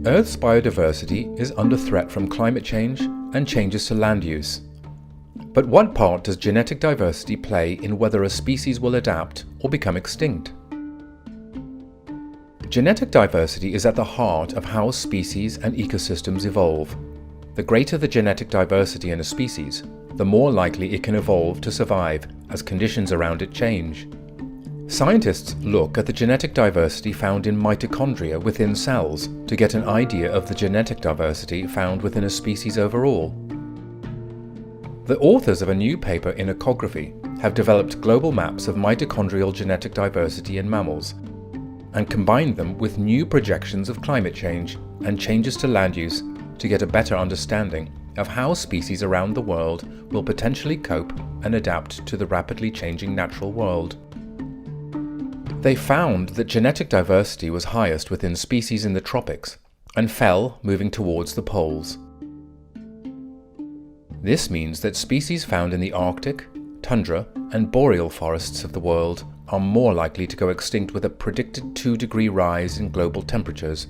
Earth's biodiversity is under threat from climate change and changes to land use. But what part does genetic diversity play in whether a species will adapt or become extinct? Genetic diversity is at the heart of how species and ecosystems evolve. The greater the genetic diversity in a species, the more likely it can evolve to survive as conditions around it change. Scientists look at the genetic diversity found in mitochondria within cells to get an idea of the genetic diversity found within a species overall. The authors of a new paper in ecography have developed global maps of mitochondrial genetic diversity in mammals and combined them with new projections of climate change and changes to land use to get a better understanding of how species around the world will potentially cope and adapt to the rapidly changing natural world. They found that genetic diversity was highest within species in the tropics and fell moving towards the poles. This means that species found in the Arctic, tundra and boreal forests of the world are more likely to go extinct with a predicted 2-degree rise in global temperatures.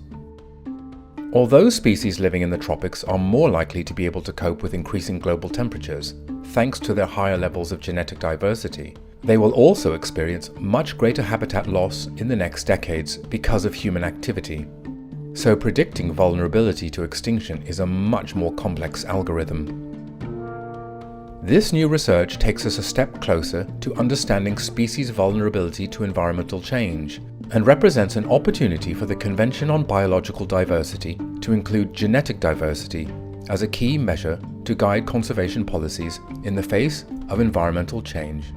Although species living in the tropics are more likely to be able to cope with increasing global temperatures, thanks to their higher levels of genetic diversity, they will also experience much greater habitat loss in the next decades because of human activity. So predicting vulnerability to extinction is a much more complex algorithm. This new research takes us a step closer to understanding species' vulnerability to environmental change and represents an opportunity for the Convention on Biological Diversity to include genetic diversity as a key measure to guide conservation policies in the face of environmental change.